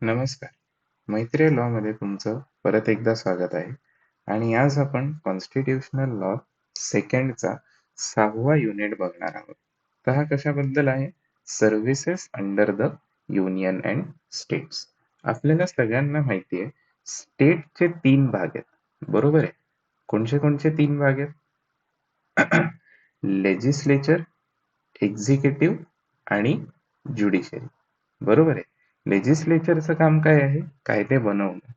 नमस्कार. मैत्रीय लॉ मध्ये तुमचं परत एकदा स्वागत आहे. आणि आज आपण कॉन्स्टिट्यूशनल लॉ सेकंडचा 6वा युनिट बघणार आहोत. तर हा कशाबद्दल आहे? Services under the union and states. आपल्याला सगळ्यांना माहिती आहे, स्टेटचे 3 भाग आहेत. बरोबर आहे? कोणते कोणते 3 भाग आहेत? लेजिस्लेचर, एक्झिक्युटिव्ह आणि ज्युडिशरी. बरोबर आहे. लेजिस्लेचरचं काम काय आहे? कायदे बनवणं.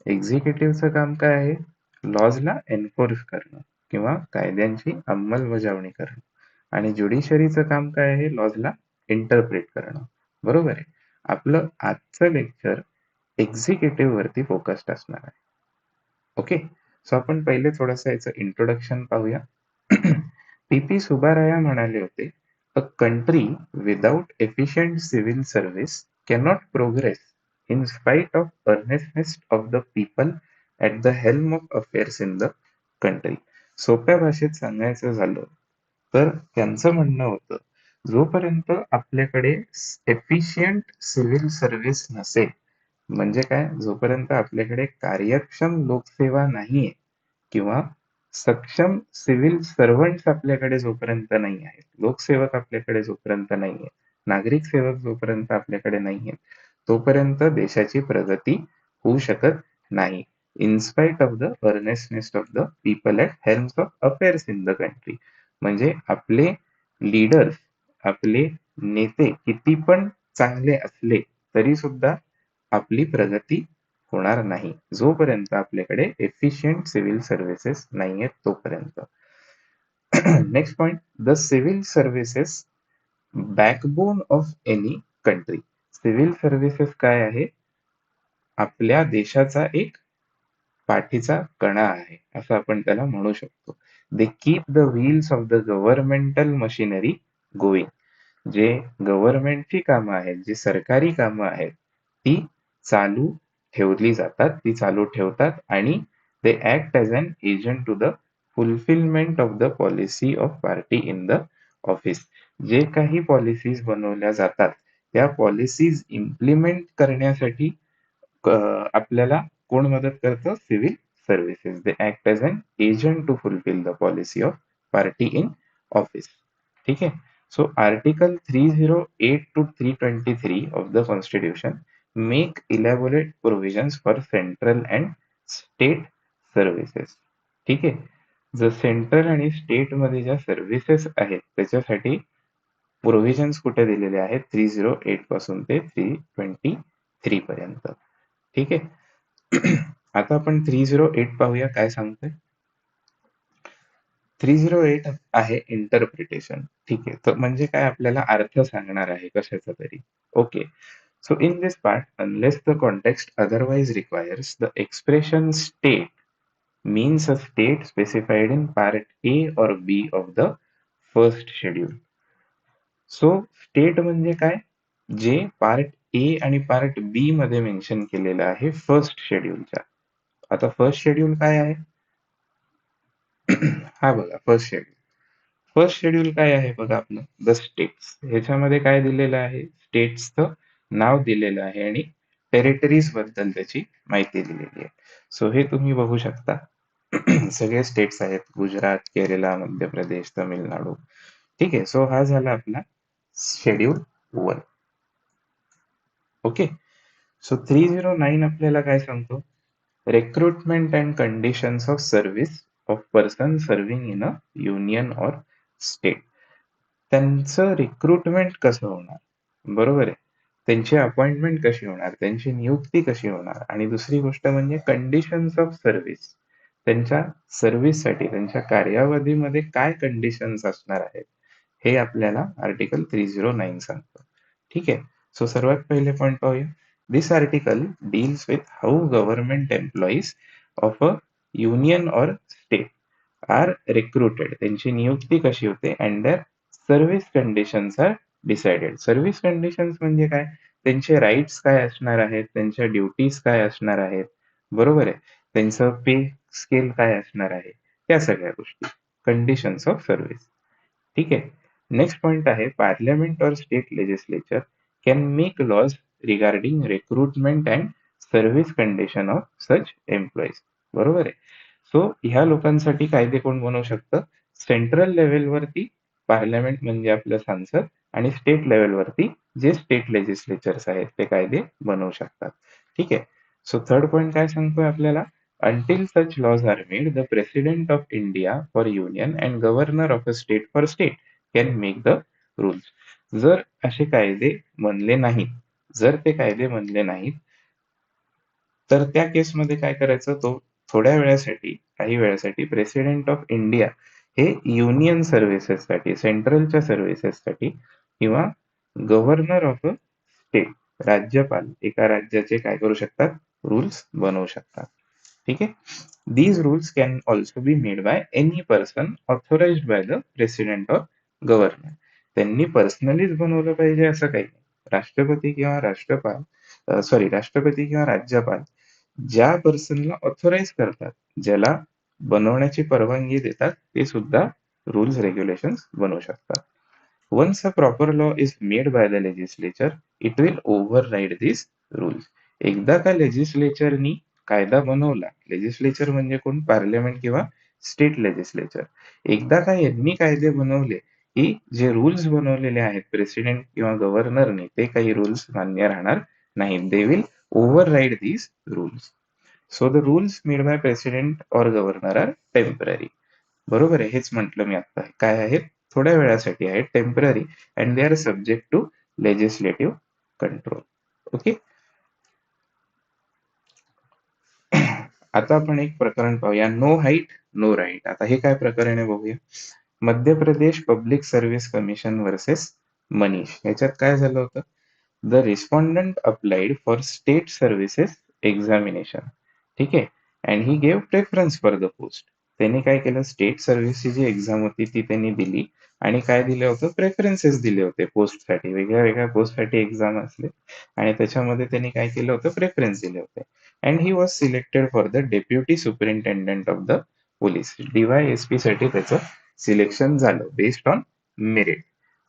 एक्झिक्युटिव्हचं काम काय आहे? लॉजला एन्फोर्स करणं किंवा कायद्यांची अंमलबजावणी करणं. आणि ज्युडिशरीचं काम काय आहे? लॉजला इंटरप्रेट करणं. बरोबर आहे. आपलं आजचं लेक्चर एक्झिक्युटिव्ह वरती फोकस्ड असणार आहे. ओके. सो आपण पहिले थोडंसं याचं इंट्रोडक्शन पाहूया. पी सुबाराया म्हणाले होते, a country without efficient civil service cannot progress in spite of earnestness of the people at the helm of affairs in the country. सोप्या भाषेत सांगायचं झालं तर त्यांचं म्हणणं होतं, जोपर्यंत आपल्याकडे एफिशियंट सिव्हिल सर्व्हिस नसेल, म्हणजे काय? जोपर्यंत आपल्याकडे कार्यक्षम लोकसेवा नाहीये किंवा सक्षम सिव्हिल सर्व्हंट्स आपल्याकडे जोपर्यंत नाही आहेत, लोकसेवक आपल्याकडे जोपर्यंत नाहीये, नागरिक सेवक जोपर्यंत आपल्याकडे नाहीये, तोपर्यंत देशाची प्रगती होऊ शकत नाही. In spite of the earnestness of the people at helms of affairs in the country. म्हणजे आपले लीडर्स, आपले नेते किती पण चांगले असले तरी सुद्धा आपली प्रगती होणार नाही, जोपर्यंत आपल्याकडे एफिशियंट सिव्हिल सर्व्हिसेस नाहीयेत तोपर्यंत. Next point, the civil services backbone of any country. Civil services काय आहे? आपल्या देशाचा एक पाठीचा कणा आहे, असं आपण त्याला म्हणू शकतो. They keep the wheels of the governmental machinery going. जे गव्हर्नमेंटची कामं आहेत, जी सरकारी कामं आहेत, ती चालू ठेवली जातात, ती चालू ठेवतात आणि they act as an agent to the fulfilment of the policy of party in the office. जे काही पॉलिसीज बनवल्या जातात, त्या पॉलिसीज इम्प्लिमेंट करण्यासाठी आपल्याला कोण मदत करतं? Civil services. They act as an agent to fulfil the policy of party in office. ठीक आहे. So Article 308 to 323 of the Constitution make elaborate provisions for central and state services. ठीक आहे. जर सेंट्रल आणि स्टेट मध्ये ज्या services आहेत त्याच्यासाठी प्रोव्हिजन्स कुठे दिलेले आहेत? 308 पासून ते 323 पर्यंत. ठीक आहे. आता आपण 308 पाहूया काय सांगतोय. 308 आहे इंटरप्रिटेशन. ठीक आहे. तर म्हणजे काय? आपल्याला अर्थ सांगणार आहे कशाचा तरी. Okay. So in this part, unless the context otherwise requires, the expression state means a state specified in part A or B of the first schedule. So state म्हणजे काय? जे पार्ट ए आणि पार्ट बी मध्ये mention केलेलं आहे first शेड्यूलच्या. आता first schedule काय आहे? हा बघा फर्स्ट शेड्यूल. फर्स्ट शेड्यूल काय आहे बघा आपलं? The states. ह्याच्यामध्ये काय दिलेलं आहे? स्टेट्सचं नाव दिलेलं आहे आणि टेरिटरीज बद्दल त्याची माहिती दिलेली आहे. सो हे तुम्ही बघू शकता. सगळे स्टेट्स आहेत, गुजरात, केरला, मध्य प्रदेश, तमिळनाडू. ठीक आहे. सो हा झाला आपला शेड्यूल 1. ओके. सो 309 आपल्याला काय सांगतो? Recruitment and conditions of service of person serving in a union or state. त्यांचं रिक्रुटमेंट कसं होणार? बरोबर आहे. त्यांची अपॉइंटमेंट कशी होणार? त्यांची नियुक्ती कशी होणार? आणि दुसरी गोष्ट म्हणजे कंडिशन्स ऑफ सर्व्हिस. त्यांच्या सर्व्हिससाठी, त्यांच्या कार्यावधीमध्ये काय कंडिशन्स असणार आहेत, हे आपल्याला आर्टिकल 309 सांगतं. ठीक आहे. सो सर्वात पहिले पॉइंट पाहूया. This article deals with how government employees of a union or state are recruited. त्यांची नियुक्ती कशी होते and their service conditions are decided. Service conditions म्हणजे काय? त्यांचे राईट्स काय असणार आहेत, त्यांच्या ड्युटीज काय असणार आहेत, बरोबर आहे. त्यांचं पे स्केल काय असणार आहे, त्या सगळ्या गोष्टी. Conditions of service. ठीक आहे. नेक्स्ट पॉइंट आहे, पार्लमेंट और state legislature can make laws regarding recruitment and service condition of such employees. बरोबर आहे. सो ह्या लोकांसाठी कायदे कोण बनवू शकतं? सेंट्रल लेव्हलवरती पार्लमेंट म्हणजे आपलं संसद आणि स्टेट लेव्हलवरती जे स्टेट लेजिस्लेचर्स आहेत ते कायदे बनवू शकतात. ठीक आहे. सो थर्ड पॉइंट काय सांगतोय आपल्याला? Until such laws are made, the President of India for Union and Governor of a state for state can make the rules. जर असे कायदे बनले नाहीत, जर ते कायदे बनले नाहीत, तर त्या केसमध्ये काय करायचं? तो थोड्या वेळासाठी, काही वेळासाठी प्रेसिडेंट ऑफ इंडिया हे युनियन सर्व्हिसेससाठी, सेंट्रलच्या सर्व्हिसेससाठी किंवा गव्हर्नर ऑफ अ स्टेट, राज्यपाल एका राज्याचे काय करू शकतात? रूल्स बनवू शकतात. ठीक आहे. These rules can also be made by any person authorized by the president or governor. त्यांनी पर्सनलीच बनवलं पाहिजे असं काही नाही. राष्ट्रपती किंवा राष्ट्रपती किंवा राज्यपाल ज्या पर्सनला ऑथोराइज करतात, ज्याला बनवण्याची परवानगी देतात, ते सुद्धा रूल्स रेग्युलेशन्स बनवू शकतात. Once a proper law is made by the legislature, it will override these rules. एकदा का लेजिस्लेचरनी कायदा बनवला, लेजिस्लेचर म्हणजे कोण? पार्लमेंट किंवा स्टेट लेजिस्लेचर. एकदा का यांनी कायदे बनवले, की जे रूल्स बनवलेले आहेत प्रेसिडेंट किंवा गव्हर्नरने, ते काही रूल्स मान्य राहणार नाहीत. They will override these rules. So the rules made by president or governor are temporary. बरोबर आहे. हेच म्हटलं मी आता. काय आहेत? थोड्या वेळासाठी आहेत, temporary, and they are subject to legislative control. Okay. आता आपण एक प्रकरण पाहूया. No height, no right. आता हे काय प्रकरण आहे बघूया. Madhya Pradesh public service commission versus Manish. याच्यात काय झालं होतं? The respondent applied for state services examination. ठीक आहे. And he gave preference for the post. त्यांनी काय केलं? स्टेट सर्व्हिसची जी एक्झाम होती ती त्यांनी दिली आणि काय दिलं होतं? प्रेफरन्सेस दिले होते पोस्टसाठी. वेगळ्या वेगळ्या पोस्टसाठी एक्झाम असले आणि त्याच्यामध्ये त्यांनी काय केलं होतं? प्रेफरन्स दिले होते. And he was selected for the deputy superintendent of the police. DYSP साठी त्याचं सिलेक्शन झालं बेस्ड ऑन मेरिट.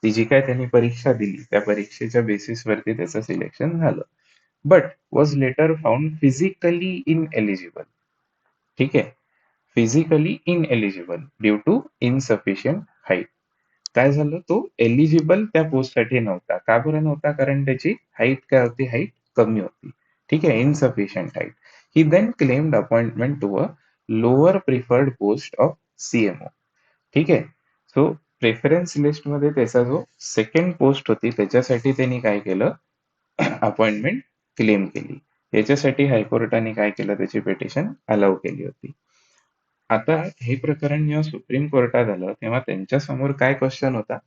ती जी काय त्यांनी परीक्षा दिली त्या परीक्षेच्या बेसिसवरती त्याचं सिलेक्शन झालं. But was later found physically ineligible. ठीक आहे. Physically ineligible due to insufficient height. काय झालं? तो एलिजिबल त्या पोस्टसाठी नव्हता. का बरं नव्हता? कारण त्याची हाईट काय होती? हाईट कमी होती. ठीक आहे. Insufficient height. He then claimed appointment to a lower preferred post of CMO. ठीक आहे. सो प्रेफरन्स लिस्टमध्ये त्याचा जो सेकंड पोस्ट होती त्याच्यासाठी त्यांनी काय केलं? अपॉइंटमेंट क्लेम केली. याच्यासाठी हायकोर्टाने काय केलं? त्याची पिटिशन अलाउ केली होती. आता हे प्रकरण जेव्हा सुप्रीम कोर्टात आलं तेव्हा त्यांच्यासमोर काय क्वेश्चन होता?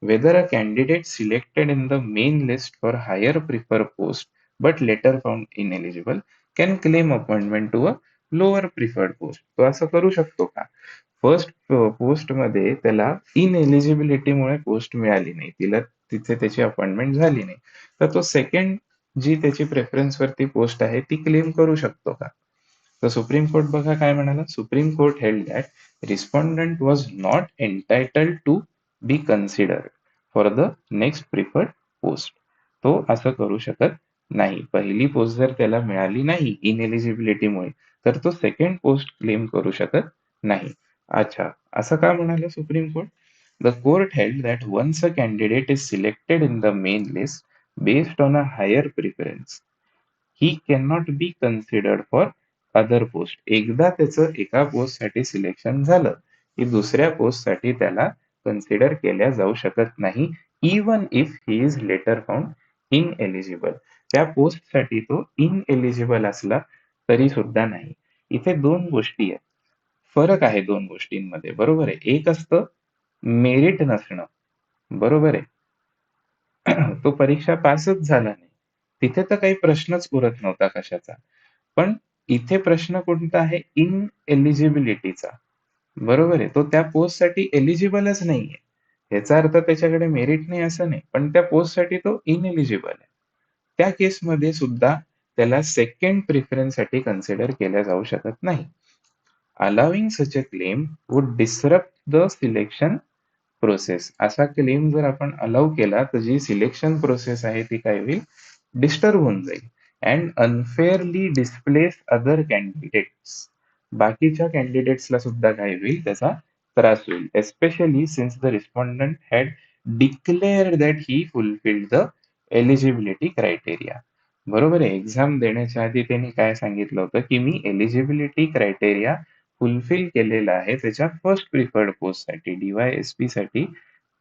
Whether a candidate selected in the main list for higher prefer post but later found ineligible can claim appointment to a lower preferred post. तो असं करू शकतो का? फर्स्ट पोस्टमध्ये त्याला इनएलिजिबिलिटीमुळे पोस्ट मिळाली नाही, तिथे त्याची अपॉइंटमेंट झाली नाही, तर तो सेकंड जी त्याची प्रेफरन्स वरती पोस्ट आहे ती क्लेम करू शकतो का? तर सुप्रीम कोर्ट बघा काय म्हणाला. Supreme Court held that respondent was not entitled to be considered for the next preferred post. तो असं करू शकत नाही. पहिली पोस्ट जर त्याला मिळाली नाही इनएलिजिबिलिटीमुळे, तर तो सेकंड पोस्ट क्लेम करू शकत नाही. अच्छा, असं का म्हणाले supreme court? The court held that once a candidate is selected in the main list based on a higher preference, he can not be considered for other post. एकदा त्याचं एका पोस्टसाठी सिलेक्शन झालं की दुसऱ्या पोस्टसाठी त्याला कन्सिडर केल्या जाऊ शकत नाही, even if he is later found ineligible. त्या पोस्टसाठी तो इनएलिजिबल असला तरी सुद्धा नाही. इथे दोन गोष्टी आहेत. फरक आहे दोन गोष्टींमध्ये. बरोबर आहे. एक असतं मेरिट नसणं. बरोबर आहे. तो परीक्षा पासच झाला नाही. तिथे तर काही प्रश्नच उरत नव्हता कशाचा. पण इथे प्रश्न कोणता आहे? इनएलिजिबिलिटीचा. बरोबर आहे. तो त्या पोस्टसाठी एलिजिबलच नाहीये. याचा अर्थ त्याच्याकडे मेरिट नाही असं नाही. पण त्या पोस्टसाठी तो इनएलिजिबल आहे. त्या केसमध्ये सुद्धा त्याला सेकंड प्रिफरन्ससाठी कन्सिडर केल्या जाऊ शकत नाही. Allowing such a claim would disrupt the selection process. असा क्लेम जर आपण अलाउ केला तर जी सिलेक्शन प्रोसेस आहे ती काय होईल? डिस्टर्ब होऊन जाईल अँड अनफेअरली डिस्प्लेस अदर कॅन्डिडेट्स. बाकीच्या कॅन्डिडेट्सला सुद्धा काय होईल, त्याचा त्रास होईल. Especially since the respondent had declared that he fulfilled the eligibility criteria. बरोबर आहे. एक्झाम देण्याच्या आधी त्यांनी काय सांगितलं होतं, की मी एलिजिबिलिटी क्रायटेरिया फुलफिल केलेला आहे. त्याच्या फर्स्ट प्रिफर्ड पोस्टसाठी DYSP साठी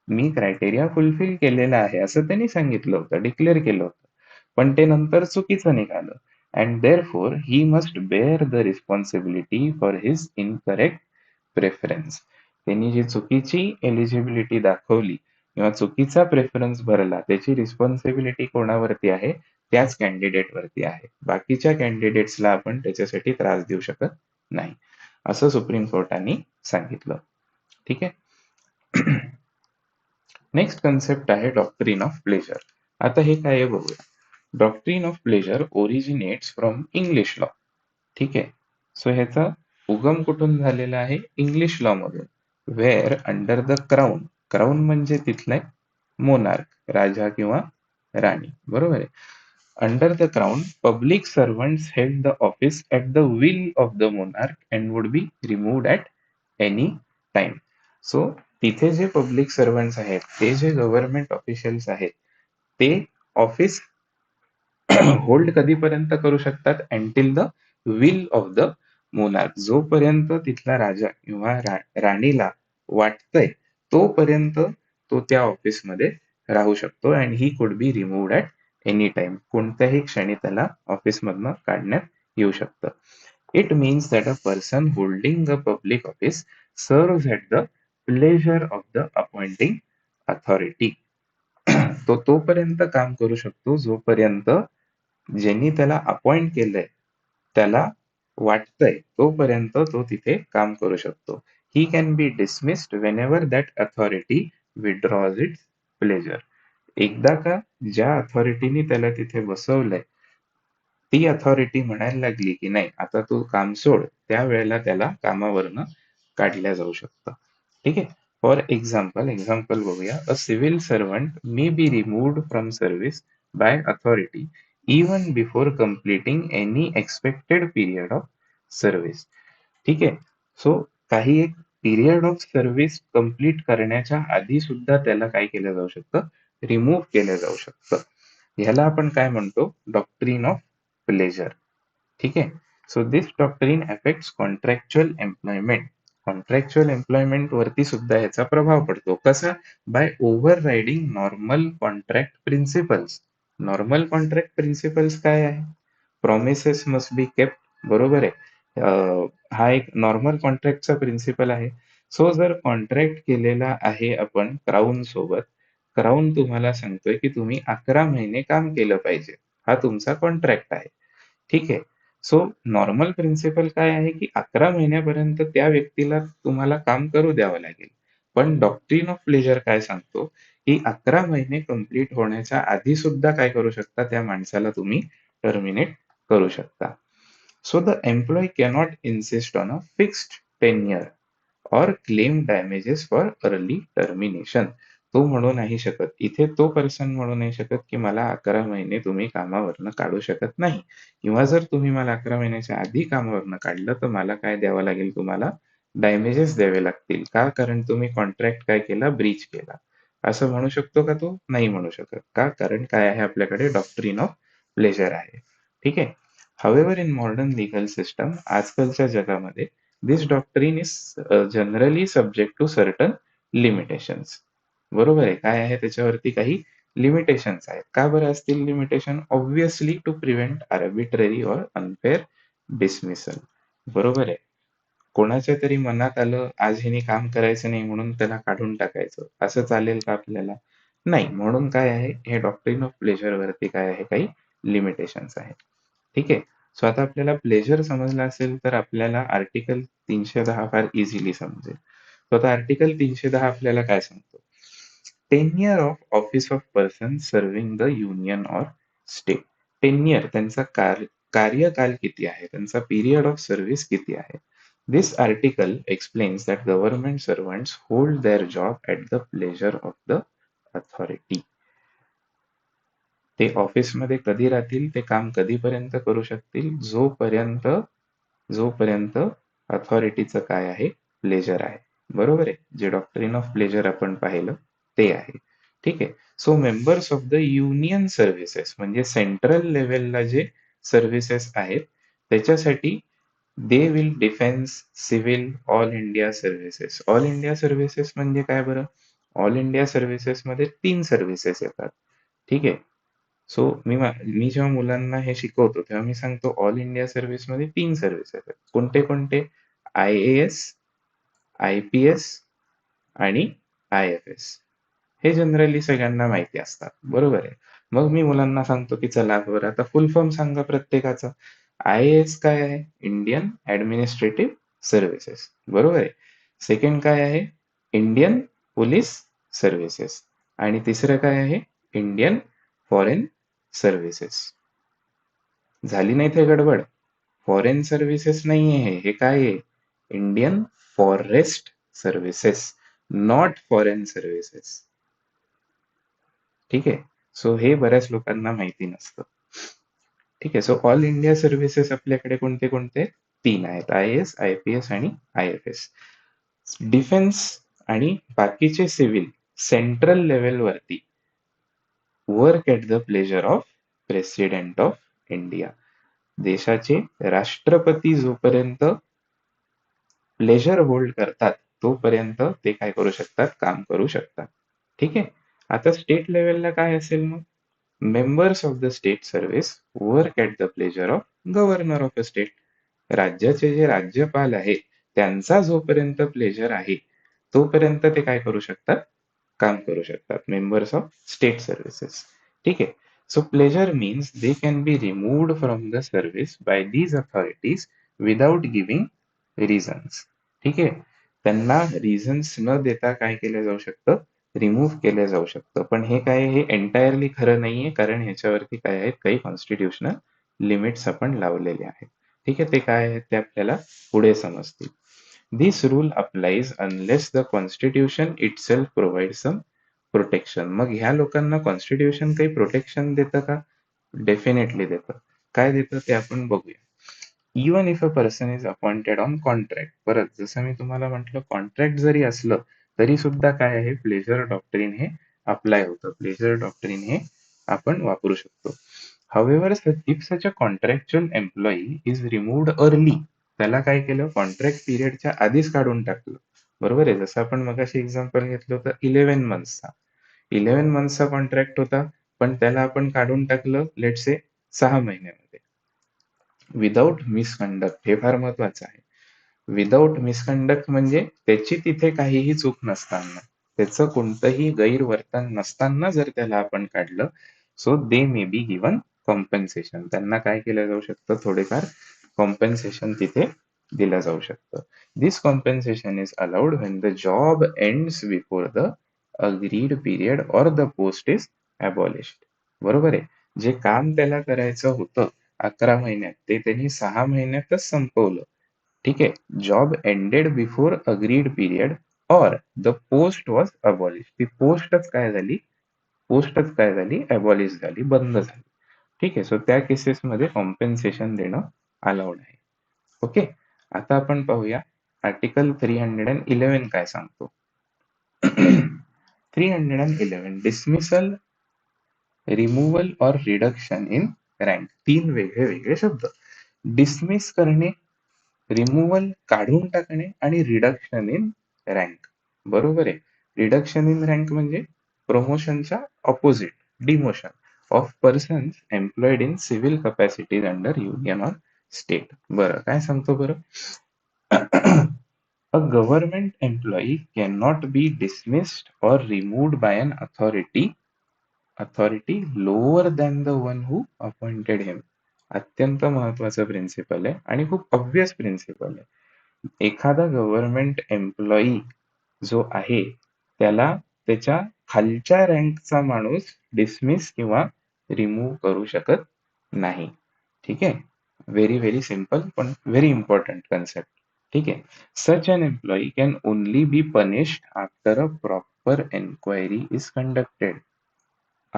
मी क्रायटेरिया फुलफिल केलेला आहे, असं त्यांनी सांगितलं होतं, डिक्लेअर केलं होतं. पण ते नंतर चुकीचं निघालं. And therefore he must bear the responsibility for his incorrect preference. त्यांनी जी चुकीची एलिजिबिलिटी दाखवली किंवा चुकीचा प्रेफरन्स भरला, त्याची रिस्पॉन्सिबिलिटी कोणावरती आहे? त्याच कॅन्डिडेटवरती आहे. बाकीच्या कॅन्डिडेट्सला आपण त्याच्यासाठी त्रास देऊ शकत नाही, असं सुप्रीम कोर्टाने सांगितलं. ठीक आहे. नेक्स्ट कन्सेप्ट आहे डॉक्ट्रिन ऑफ प्लेजर. आता हे काय आहे बघूया. Doctrine of pleasure originates from English law. ठीक आहे. सो ह्याचा उगम कुठून झालेला आहे? इंग्लिश लॉ मधून. Where under the crown, crown म्हणजे तिथला मोनार्क, राजा किंवा राणी. बरोबर आहे. Under the crown public servants held the office at the will of the monarch and would be removed at any time. So तिथे जे पब्लिक सर्वंट्स आहेत, ते जे गव्हर्नमेंट ऑफिशियल्स आहेत, ते ऑफिस होल्ड कधीपर्यंत करू शकतात? Until the will of the monarch. जोपर्यंत तिथला राजा किंवा राणीला वाटतंय तोपर्यंत तो त्या ऑफिसमध्ये राहू शकतो and he could be removed at any time. कोणत्याही क्षणी त्याला ऑफिसमधनं काढण्यात येऊ शकतं. It means that a person holding a public office serves at the pleasure of the appointing authority. तो तोपर्यंत काम करू शकतो जोपर्यंत ज्यांनी त्याला अपॉइंट केलंय त्याला वाटतंय तोपर्यंत तो तिथे काम करू शकतो. He can be dismissed whenever that authority withdraws its pleasure. एकदा का ज्या अथॉरिटीने त्याला तिथे बसवलंय ती अथॉरिटी म्हणायला लागली की नाही आता तू काम सोड, त्यावेळेला त्याला कामावरनं काढल्या जाऊ शकतं. ठीक आहे. फॉर एक्झाम्पल बघूया. A civil servant may be removed from service by authority even before completing any expected period of service. ठीक आहे. सो काही एक पिरियड ऑफ सर्व्हिस कंप्लीट करण्याच्या आधी सुद्धा त्याला काय केलं जाऊ शकतं? रिमूव्ह केलं जाऊ शकतं. ह्याला आपण काय म्हणतो? Doctrine of pleasure. ठीक आहे. So this doctrine affects contractual employment. Contractual employment वरती सुद्धा याचा प्रभाव पडतो. कसा? By overriding normal contract principles. Normal contract principles काय आहे? Promises must be kept. बरोबर आहे. हा एक नॉर्मल कॉन्ट्रॅक्टचा प्रिन्सिपल आहे. सो जर कॉन्ट्रॅक्ट केलेला आहे आपण क्राऊन सोबत, क्राऊन तुम्हाला सांगतोय की तुम्ही 11 महिने काम केलं पाहिजे. हा तुमचा कॉन्ट्रॅक्ट आहे. ठीक आहे. सो नॉर्मल प्रिन्सिपल काय आहे की 11 महिन्यापर्यंत त्या व्यक्तीला तुम्हाला काम करू द्यावं लागेल. पण डॉक्ट्रिन ऑफ प्लेजर काय सांगतो की 11 महिने कंप्लीट होण्याच्या आधी सुद्धा काय करू शकता? त्या माणसाला तुम्ही टर्मिनेट करू शकता. So the employee cannot insist on a fixed tenure or claim damages for early termination. तो म्हणू नाही शकत. इथे तो पर्सन म्हणू नाही शकत की मला 11 महिने तुम्ही कामावरनं काढू शकत नाही किंवा जर तुम्ही मला 11 महिन्याच्या आधी कामावरनं काढलं तर मला काय द्यावं लागेल तुम्हाला? डॅमेजेस द्यावे लागतील. का? कारण तुम्ही कॉन्ट्रॅक्ट काय केला? ब्रीच केला. असं म्हणू शकतो का तो? नाही म्हणू शकत. का? कारण काय आहे आपल्याकडे? डॉक्ट्रिन ऑफ प्लेजर आहे. ठीक आहे. However in modern legal system, आजकालच्या जगामध्ये this doctrine is generally subject to certain limitations. बरोबर आहे. काय आहे त्याच्यावरती काही लिमिटेशन्स आहेत. का बरं असतील limitation? Obviously to prevent arbitrary or unfair dismissal. बरोबर आहे. कोणाच्या तरी मनात आलं आज ह्याने काम करायचं नाही म्हणून त्याला काढून टाकायचं. असं चालेल का आपल्याला? नाही. म्हणून काय आहे? हे डॉक्ट्रिन ऑफ प्लेजर वरती काय आहे? काही लिमिटेशन्स आहेत. ठीक आहे. सो आता आपल्याला प्लेजर समजलं असेल तर आपल्याला आर्टिकल 310 फार इझिली समजेल. सो आता आर्टिकल 310 आपल्याला काय सांगतो? Tenure of office of person serving the union or state. Tenure त्यांचा कार्यकाल किती आहे? त्यांचा पिरियड ऑफ सर्व्हिस किती आहे? This article explains that government servants hold their job at the pleasure of the authority. ते ऑफिसमध्ये कधी राहतील, ते काम कधीपर्यंत करू शकतील, जोपर्यंत अथॉरिटीचं काय आहे, प्लेजर आहे. बरोबर आहे. जे डॉक्ट्रिन ऑफ प्लेजर आपण पाहिलं ते आहे. ठीक आहे. So members of the union services म्हणजे सेंट्रल लेवलला जे सर्व्हिसेस आहेत त्याच्यासाठी they will defence civil all India services. All India services म्हणजे काय बरं? ऑल इंडिया सर्व्हिसेस मध्ये 3 सर्व्हिसेस येतात. ठीक आहे. सो मी जेव्हा मुलांना हे शिकवतो तेव्हा मी सांगतो ऑल इंडिया सर्व्हिस मध्ये 3 सर्व्हिसेस आहेत. कोणते कोणते? IAS, IPS आणि IFS. हे जनरली सगळ्यांना माहिती असतात. बरोबर आहे. मग मी मुलांना सांगतो की चला बरं आता फुल फॉर्म सांगा प्रत्येकाचा. IAS काय आहे? Indian administrative services. बरोबर आहे. सेकंड काय आहे? Indian police services. आणि तिसरं काय आहे? Indian foreign services. झाली नाही ते गडबड? फॉरेन सर्व्हिसेस नाहीये हे काय आहे? Indian forest services, not foreign services. ठीक आहे. सो हे बऱ्याच लोकांना माहिती नसतं. ठीक आहे. सो ऑल इंडिया सर्व्हिसेस आपल्याकडे कोणते कोणते? 3 आहेत. IAS, IPS आणि IFS. डिफेन्स आणि बाकीचे सिव्हिल सेंट्रल लेवलवरती work at the pleasure of president of India. देशाचे राष्ट्रपती जोपर्यंत प्लेजर होल्ड करतात तोपर्यंत ते काय करू शकतात? काम करू शकतात. ठीक आहे. आता स्टेट लेवलला काय असेल मग? Members of the state service work at the pleasure of governor of a state. राज्याचे जे राज्यपाल आहेत त्यांचा जोपर्यंत प्लेजर आहे तोपर्यंत ते काय करू शकतात? काम करू शकतात. Members of state services. ठीक आहे. So pleasure means they can be removed from the service by these authorities without giving reasons. ठीक आहे. त्यांना रिझन्स न देता काय केलं जाऊ शकतं? रिमूव्ह केलं जाऊ शकतं. पण हे काय हे एंटायरली खरं नाहीये कारण ह्याच्यावरती काय आहेत काही कॉन्स्टिट्यूशनल लिमिट्स आपण लावलेले आहेत. ठीक आहे. ते काय आहेत ते आपल्याला पुढे समजतील. This rule applies unless the constitution itself provides some protection. मग ह्या लोकांना कॉन्स्टिट्यूशन काही प्रोटेक्शन देतं का? डेफिनेटली देतं. काय देतं ते आपण बघूया. Even if a person is appointed on contract. परत जसं मी तुम्हाला म्हटलं कॉन्ट्रॅक्ट जरी असलं तरी सुद्धा काय आहे प्लेजर डॉक्ट्रिन हे अप्लाय होतं. प्लेजर डॉक्ट्रिन हे आपण वापरू शकतो. However, if such a contractual employee is removed early, त्याला काय केलं? कॉन्ट्रॅक्ट पिरियडच्या आधीच काढून टाकलं. बरोबर आहे. जसं आपण मगाशी एक्झाम्पल घेतलं होतं 11 मंथ्सचा. 11 मंथ्सचा कॉन्ट्रॅक्ट होता, पण त्याला आपण काढून टाकलं लेट्स से 6 महिन्यामध्ये. विदाउट मिसकंडक्ट हे फार महत्वाचं आहे. विदाउट मिसकंडक्ट म्हणजे त्याची तिथे काहीही चूक नसताना, त्याचं कोणतंही गैरवर्तन नसताना जर त्याला आपण काढलं, so they may be given compensation. त्यांना काय केलं जाऊ शकतं? थोडेफार कॉम्पेन्सेशन तिथे दिलं जाऊ शकतं. This compensation is allowed when the job ends before the agreed period or the post is abolished. बरोबर आहे. जे काम त्याला करायचं होतं 11 महिन्यात ते त्यांनी 6 महिन्यातच संपवलं. ठीक आहे. Job ended before agreed period or the post was abolish. ती पोस्टच काय झाली? अबॉलिश झाली, बंद झाली. ठीक आहे. सो त्या केसेसमध्ये कॉम्पेन्सेशन देणं अलाउड आहे. ओके. आता आपण पाहूया आर्टिकल 311 काय सांगतो. 311 dismissal, removal or reduction in rank. 3 वेगळे वेगळे शब्द. डिसमिस करणे, रिमूव्हल काढून टाकणे आणि रिडक्शन इन रँक. बरोबर आहे. रिडक्शन इन रँक म्हणजे प्रमोशनच्या opposite, demotion of persons employed in civil capacities under union or state. बरं काय सांगतो बरं? A government employee cannot be dismissed or removed by an authority lower than the one who appointed him. अत्यंत महत्वाचं principal आहे आणि खूप obvious principal आहे. एखादा गव्हर्नमेंट एम्प्लॉई जो आहे त्याला त्याच्या खालच्या रँकचा माणूस डिसमिस किंवा रिमूव्ह करू शकत नाही. ठीक आहे. व्हेरी व्हेरी सिम्पल पण व्हेरी इम्पॉर्टंट कन्सेप्ट. ठीक आहे. Such an employee can only be punished after a proper enquiry is conducted.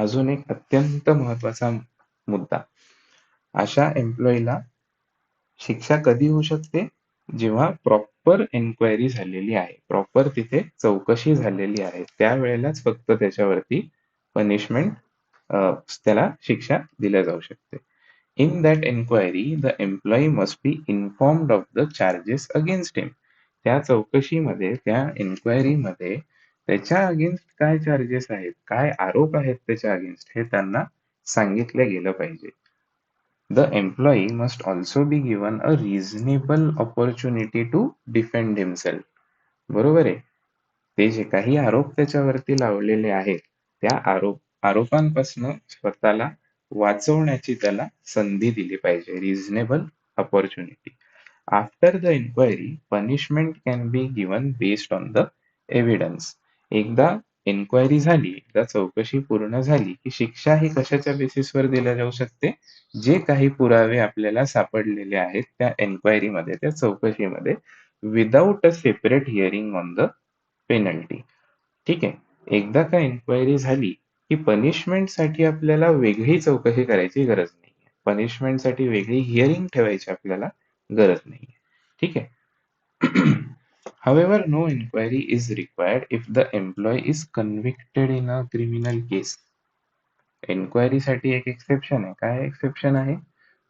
अजून एक अत्यंत महत्वाचा मुद्दा, अशा एम्प्लॉईला शिक्षा कधी होऊ शकते? जेव्हा प्रॉपर एन्क्वायरी झालेली आहे, प्रॉपर तिथे चौकशी झालेली आहे, त्यावेळेलाच फक्त त्याच्यावरती पनिशमेंट त्याला शिक्षा दिल्या जाऊ शकते. In that enquiry the employee must be informed of the charges against him. त्या चौकशीमध्ये, त्या एन्क्वायरीमध्ये त्याच्या अगेन्स्ट काय चार्जेस आहेत, काय आरोप आहेत त्याच्या अगेन्स्ट, हे त्यांना सांगितलं गेलं पाहिजे. The employee must also be given a reasonable opportunity to defend himself. बरोबर आहे. ते जे काही आरोप त्याच्यावरती लावलेले आहेत, त्या आरोपांपासून स्वतःला वाचवण्याची त्याला संधी दिली पाहिजे. Reasonable opportunity. After the inquiry, punishment can be given based on the evidence. एकदा एन्क्वायरी झाली, एकदा चौकशी पूर्ण झाली, की शिक्षा ही कशाच्या बेसिसवर दिल्या जाऊ शकते? जे काही पुरावे आपल्याला सापडलेले आहेत त्या एन्क्वायरीमध्ये, त्या चौकशीमध्ये, without a separate hearing on the penalty. ठीक आहे. एकदा का एन्क्वायरी झाली की पनिशमेंटसाठी आपल्याला वेगळी चौकशी करायची गरज नाहीये. पनिशमेंटसाठी वेगळी हिअरिंग ठेवायची आपल्याला गरज नाहीये. ठीक आहे. However, no inquiry is required if the employee is convicted in a criminal case. एन्क्वायरीसाठी एक एक्सेप्शन आहे. काय एक्सेप्शन आहे?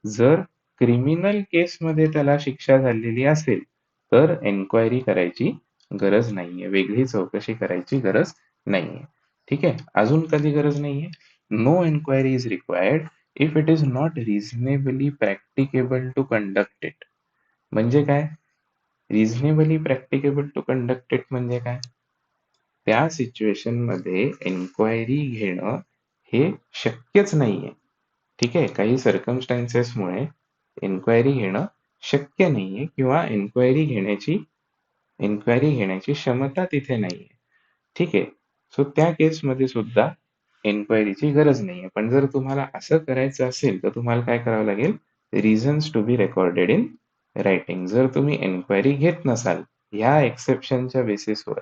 जर क्रिमिनल केसमध्ये त्याला शिक्षा झालेली असेल, तर एन्क्वायरी करायची गरज नाहीये. वेगळी चौकशी करायची गरज नाहीये. ठीक आहे. अजून कधी गरज नाहीये? No enquiry is required if it is not reasonably practicable to conduct it. म्हणजे काय? Reasonably practicable to conduct it म्हणजे काय? त्या सिच्युएशनमध्ये एन्क्वायरी घेणं हे शक्यच नाहीये. ठीक आहे. काही सर्कमस्टॅन्सेसमुळे एन्क्वायरी घेणं शक्य नाहीये किंवा एन्क्वायरी घेण्याची क्षमता तिथे नाहीये. ठीक आहे. सो त्या केसमध्ये सुद्धा एन्क्वायरीची गरज नाहीये. पण जर तुम्हाला असं करायचं असेल तर तुम्हाला काय करावं लागेल? Reasons to be recorded in writing. जर तुम्ही एन्क्वायरी घेत नसाल ह्या एक्सेप्शनच्या बेसिसवर,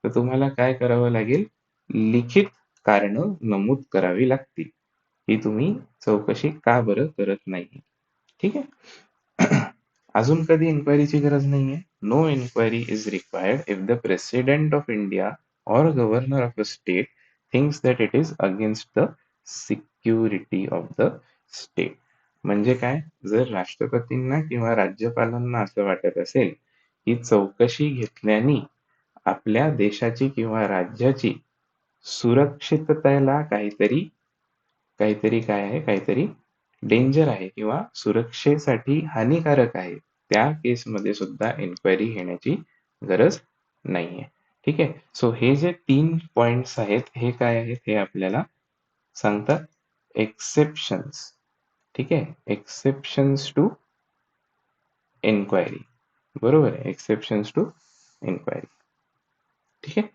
तर तुम्हाला काय करावं लागेल? लिखित कारणं नमूद करावी लागतील की तुम्ही चौकशी का बरं करत नाही. ठीक आहे. अजून कधी एन्क्वायरीची गरज नाहीये? No enquiry is required if the president of India or governor of a state thinks that it is against the security of the state. म्हणजे काय? जर राष्ट्रपतींना किंवा राज्यपालांना असं वाटत असेल की चौकशी घेतल्याने आपल्या देशाची किंवा राज्याची सुरक्षिततेला काहीतरी डेंजर आहे किंवा सुरक्षेसाठी हानिकारक आहे, त्या केसमध्ये सुद्धा एन्क्वायरी घेण्याची गरज नाहीये. ठीक आहे. सो हे जे 3 पॉइंट्स आहेत हे काय आहेत? हे आपल्याला सांगतात एक्सेप्शन्स. ठीक आहे. Exceptions to enquiry. बरोबर आहे. Exceptions to enquiry. ठीक आहे.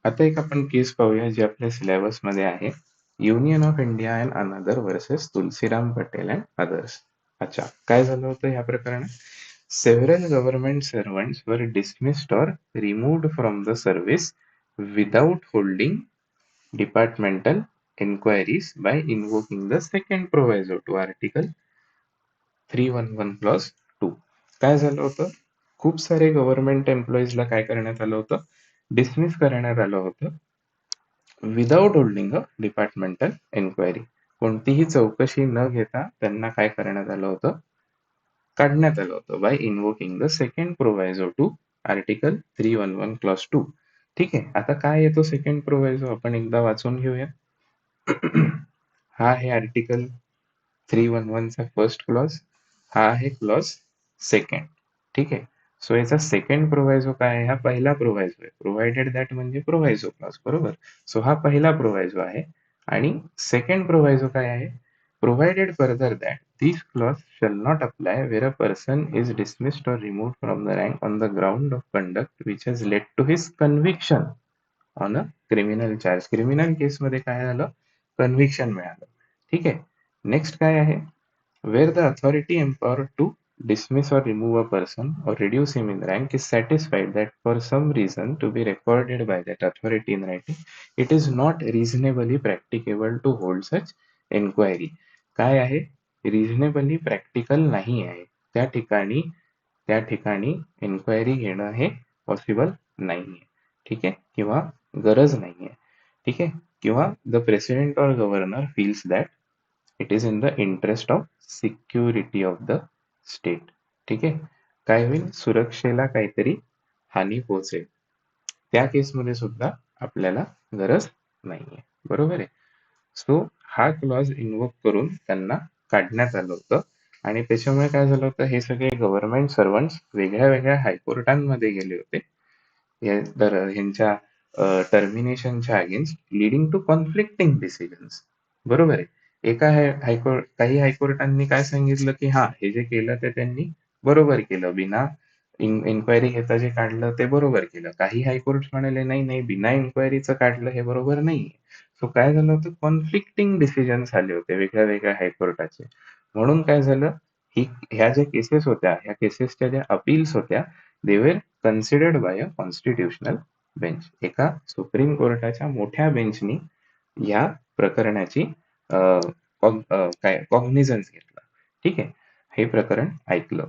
आता एक आपण केस पाहूया जी आपल्या सिलेबस मध्ये आहे. Union of India and another versus Tulsiram Patel and others. अच्छा, काय झालं होतं या प्रकरणात? सेव्हरल गव्हर्नमेंट सर्वंट्स वर dismissed or removed from the service without holding departmental enquiries by invoking the second proviso to article 311 clause 2. काय झालं होतं? खूप सारे गव्हर्नमेंट एम्प्लॉईजला काय करण्यात आलं होतं? डिसमिस करण्यात आलं होतं without holding a departmental enquiry. कोणतीही चौकशी न घेता त्यांना काय करण्यात आलं होतं? काढण्यात आलं होतं by invoking the second proviso to article 311 clause 2. ठीक आहे. आता काय येतो सेकंड प्रोव्हायझो? आपण एकदा वाचून घेऊया. हा आहे आर्टिकल 311 चा फर्स्ट क्लॉज, हा आहे क्लॉज सेकंड. ठीक आहे. सो याचा सेकंड प्रोव्हायझो काय आहे? हा पहिला प्रोव्हायझो आहे. प्रोव्हाइडेड दॅट म्हणजे प्रोव्हायझो क्लॉज. बरोबर. सो हा पहिला प्रोव्हायझो आहे आणि सेकंड प्रोव्हायझो काय आहे? Provided further that this clause shall not apply where a person is dismissed or removed from the rank on the ground of conduct which has led to his conviction on a criminal charge. Criminal केसमध्ये काय झालं? Conviction मिळालं. ठीक आहे. Next काय आहे? Where the authority empower to dismiss or remove a person or reduce him in rank is satisfied that for some reason to be recorded by that authority in writing, it is not reasonably practicable to hold such inquiry. काय आहे? रिझनेबली practical नाही आहे. त्या ठिकाणी inquiry घेणं हे possible नाहीये. ठीक आहे? किंवा गरज नाहीये. ठीक आहे? किंवा द प्रेसिडेंट और governor feels that it is in the interest of security of the state. ठीक आहे? काय होईल? सुरक्षेला काहीतरी हानी पोहोचेल. त्या केसमध्ये सुद्धा आपल्याला गरज नाहीये. बरोबर आहे? सो हा क्लॉज इन्व्होक करून त्यांना काढण्यात आलं होतं आणि त्याच्यामुळे काय झालं होतं, हे सगळे गव्हर्नमेंट सर्वंट्स वेगळ्या वेगळ्या हायकोर्टांमध्ये गेले होते ह्यांच्या टर्मिनेशनच्या against, leading to conflicting decisions. बरोबर आहे? काही हायकोर्टांनी काय सांगितलं की हा, हे जे केलं ते त्यांनी बरोबर केलं, बिना इन्क्वायरी घेता जे काढलं ते बरोबर केलं. काही हायकोर्ट म्हणाले नाही नाही, बिना इन्क्वायरीचं काढलं हे बरोबर नाही. सो काय झालं होतं, कॉन्फ्लिक्टिंग डिसिजन्स आले होते वेगळ्या वेगळ्या हायकोर्टाचे. म्हणून काय झालं, ह्या ज्या केसेस होत्या, ह्या केसेसच्या ज्या अपील्स होत्या, दे वर कन्सिडर्ड बाय अ कॉन्स्टिट्युशनल बेंच. एका सुप्रीम कोर्टाच्या मोठ्या बेंचनी या प्रकरणाची काय कॉग्निझन्स घेतला. ठीक आहे? हे प्रकरण ऐकलं.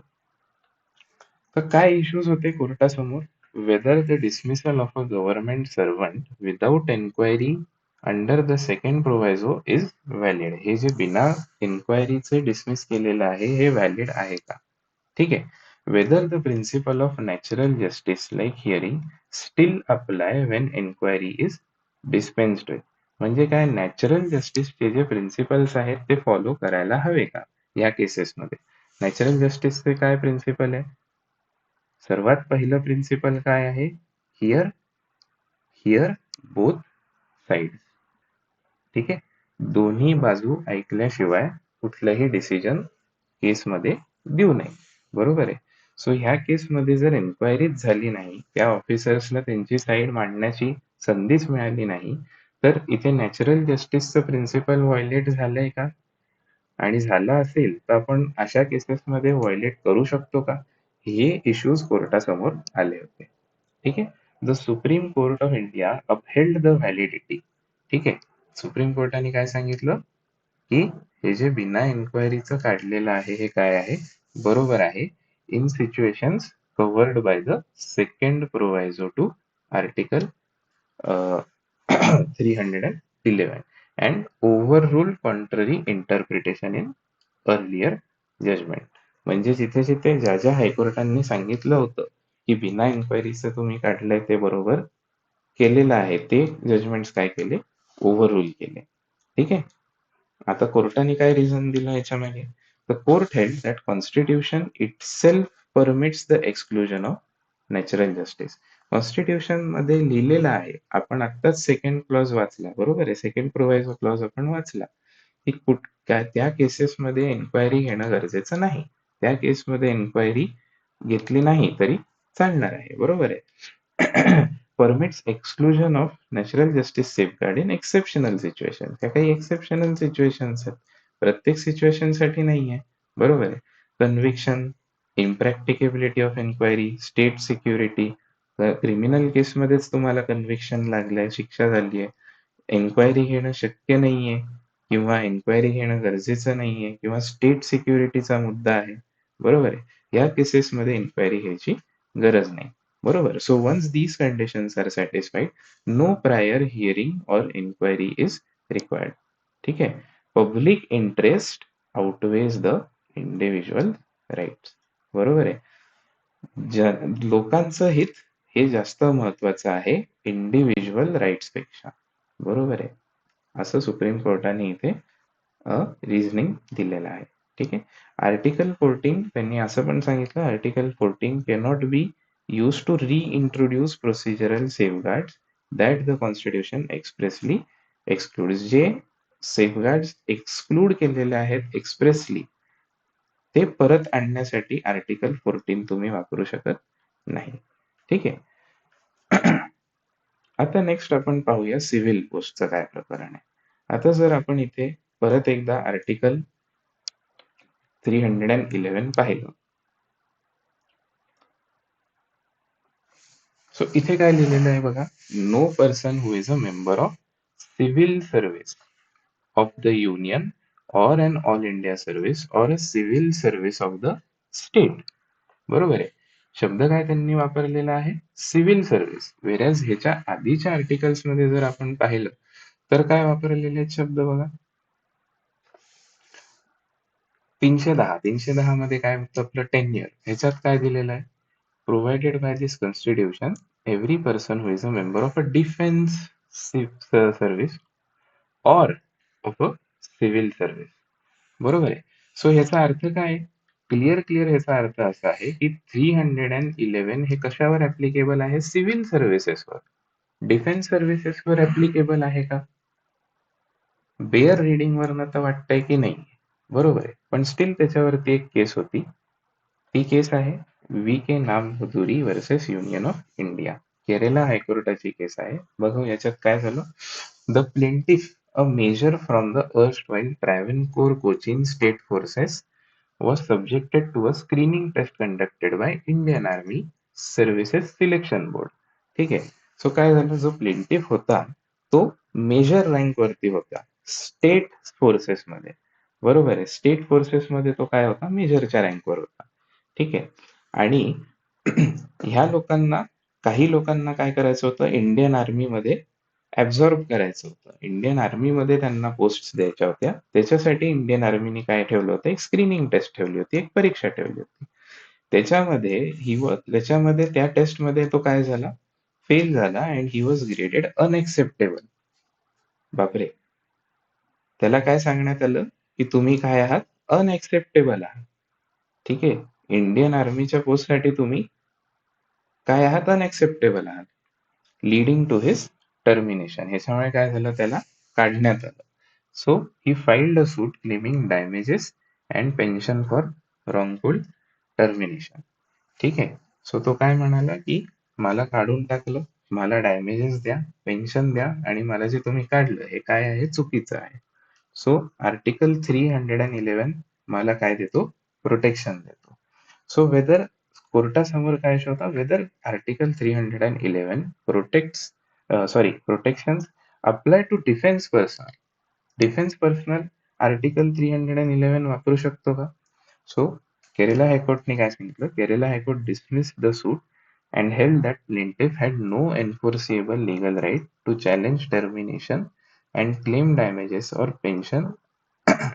तर काय इश्यूज होते कोर्टासमोर? Whether the dismissal of a government servant without enquiry under the second proviso is valid. हे जे बिना इन्क्वायरीचे डिसमिस केलेलं आहे हे व्हॅलिड आहे का? ठीक आहे? Whether the principle of natural justice like hearing still apply when enquiry is dispensed with. म्हणजे काय, नॅचरल जस्टिसचे जे प्रिन्सिपल्स आहेत ते फॉलो करायला हवे का या केसेसमध्ये? नॅचरल जस्टिसचे काय प्रिन्सिपल आहे? सर्वात पहिलं प्रिन्सिपल काय आहे? Here here both side. ठीक आहे? दोन्ही बाजू ऐकल्याशिवाय कुठलंही डिसिजन केसमध्ये देऊ नये. बरोबर आहे? सो ह्या केसमध्ये जर एन्क्वायरीच झाली नाही, त्या ऑफिसर्सला त्यांची साईड मांडण्याची संधीच मिळाली नाही, तर इथे नॅचरल जस्टिसचं प्रिन्सिपल व्हायलेट झालंय का? आणि झालं असेल तर आपण अशा केसेसमध्ये व्हायलेट करू शकतो का? हे इश्यूज कोर्टासमोर आले होते. ठीक आहे? The supreme court of India upheld the validity. ठीक आहे? सुप्रीम कोर्टाने काय सांगितलं की हे जे बिना इन्क्वायरीचं काढलेलं आहे हे काय आहे? बरोबर आहे, in situations covered by the second proviso to article 311 and overruled contrary interpretation in earlier judgment. म्हणजे जिथे जिथे ज्या ज्या हायकोर्टांनी सांगितलं होतं की बिना इन्क्वायरीचं तुम्ही काढलंय ते बरोबर केलेलं आहे, ते जजमेंट्स काय केले? ओव्हररूल केले. ठीक आहे? आता कोर्टाने काय रिझन दिलं याच्यामागे? The court held that constitution itself permits the exclusion of natural justice. Constitution मध्ये लिहिलेलं आहे, आपण आत्ताच सेकंड क्लॉज वाचला, बरोबर आहे, सेकंड प्रोव्हायझो क्लॉज आपण वाचला की त्या केसेसमध्ये एन्क्वायरी घेणं गरजेचं नाही. त्या केसमध्ये एन्क्वायरी घेतली नाही तरी चालणार आहे. बरोबर आहे? Permits exclusion of natural justice safeguard in exceptional situation. त्या काही एक्सेप्शनल सिच्युएशन्स आहेत, प्रत्येक सिच्युएशन साठी नाही आहे. बरोबर आहे? Conviction, impracticability of enquiry, state security. Criminal केसमध्येच तुम्हाला कन्व्हिक्शन लागलंय, शिक्षा झाली आहे, एन्क्वायरी घेणं शक्य नाहीये किंवा एन्क्वायरी घेणं गरजेचं नाहीये किंवा स्टेट सिक्युरिटीचा मुद्दा आहे. बरोबर आहे? या केसेसमध्ये एन्क्वायरी घ्यायची गरज नाही. बरोबर? So once these conditions are satisfied, no prior hearing or enquiry is required. ठीक आहे? Public interest outweighs the individual rights. बरोबर आहे? लोकांचं हित हे जास्त महत्वाचं आहे इंडिव्हिज्युअल राईट्स पेक्षा. बरोबर आहे? असं सुप्रीम कोर्टाने इथे रिझनिंग दिलेलं आहे. ठीक आहे? आर्टिकल 14 त्यांनी असं पण सांगितलं, article 14 cannot be use to reintroduce procedural safeguards that the constitution expressly excludes. जे सेफगार्ड्स एक्सक्लूड केलेले आहेत एक्सप्रेसली, ते परत आणण्यासाठी आर्टिकल 14 तुम्ही वापरू शकत नाही. ठीक आहे? आता नेक्स्ट आपण पाहूया सिव्हिल पोस्टचं काय प्रकरण आहे. आता जर आपण इथे परत एकदा आर्टिकल 311 पाहिलं, सो इथे काय लिहिलेलं आहे बघा, no person who is a member of civil service of the union or an all India service or a civil service of the state. बरोबर आहे. शब्द काय त्यांनी वापरलेला आहे, सिव्हिल सर्व्हिस. वेरॅज ह्याच्या आधीच्या आर्टिकल्स मध्ये जर आपण पाहिलं तर काय वापरलेले आहेत शब्द बघा, 310 मध्ये काय होतं आपलं टेन्युअर. ह्याच्यात काय दिलेलं आहे, provided by this constitution every person who is a member of a defence service or of a civil service. बरोबर आहे. सो ह्याचा अर्थ काय, क्लिअर ह्याचा अर्थ असा आहे की 311 हे कशावर ऍप्लिकेबल आहे, सिव्हिल सर्व्हिसेसवर. डिफेन्स सर्व्हिसेसवर ऍप्लिकेबल आहे का, बेअर रिडिंग वरनं तर वाटतंय की नाही. बरोबर आहे. पण स्टील त्याच्यावरती एक केस होती. ती केस आहे V K Namdhuri versus union of India. Kerala हायकोर्टाची केस आहे. बघू याच्यात काय झालं. The plaintiff a major from the erstwhile Travancore Cochin State Forces was subjected to a screening test conducted by Indian Army Services Selection Board. ठीक आहे. So काय झालं, जो प्लेंटिफ होता तो मेजर रँक वरती होता स्टेट फोर्सेस मध्ये. बरोबर आहे. स्टेट फोर्सेस मध्ये तो काय होता, मेजरच्या रँकवर होता. ठीक आहे. आणि ह्या लोकांना, काही लोकांना काय करायचं होतं, इंडियन आर्मी मध्ये ऍब्झॉर्ब करायचं होतं. इंडियन आर्मीमध्ये त्यांना पोस्ट द्यायच्या होत्या. त्याच्यासाठी इंडियन आर्मीने काय ठेवलं होतं, एक स्क्रीनिंग टेस्ट ठेवली होती, एक परीक्षा ठेवली होती. त्याच्यामध्ये त्या टेस्टमध्ये तो काय झाला, फेल झाला and he was graded unacceptable. बापरे. त्याला काय सांगण्यात आलं की तुम्ही काय आहात, अनएक्सेप्टेबल आहात. ठीक आहे. इंडियन आर्मीच्या पोस्टसाठी तुम्ही काय आहात, अनएक्सेप्टेबल आहात. Leading to his termination. ह्याच्यामुळे काय झालं, त्याला काढण्यात आलं. So he filed a suit claiming damages and pension for wrongful termination. ठीक आहे. सो तो काय म्हणाला की मला काढून टाकलं, मला डॅमेजेस द्या, पेन्शन द्या, आणि मला जे तुम्ही काढलं हे काय आहे, चुकीचं आहे. सो आर्टिकल 311 मला काय देतो, प्रोटेक्शन देतो. सो वेदर कोर्टासमोर काय होता, whether article 311 protection apply to defence person. Defence personnel article 311 वापरू शकतो का. सो केरला हायकोर्टने काय सांगितलं, Kerala high court dismiss the suit and held that plaintiff had no enforceable legal right to challenge termination and claim damages or pension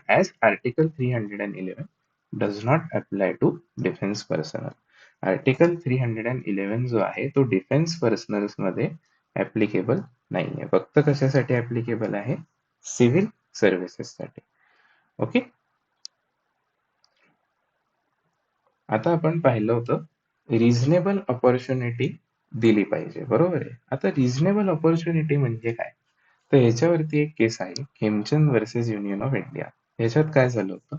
as Article 311 does not apply to defense personnel. Article 311 जो आहे तो defence personnels मध्ये applicable नाहीये, फक्त कशासाठी applicable आहे, civil services साठी. Okay. आता आपण पाहिलं होतं रिझनेबल ऑपॉर्च्युनिटी दिली पाहिजे. बरोबर आहे. आता रिझनेबल ऑपॉर्च्युनिटी म्हणजे काय, तर ह्याच्यावरती एक केस आहे Khemchand versus union of India. ह्याच्यात काय झालं होतं,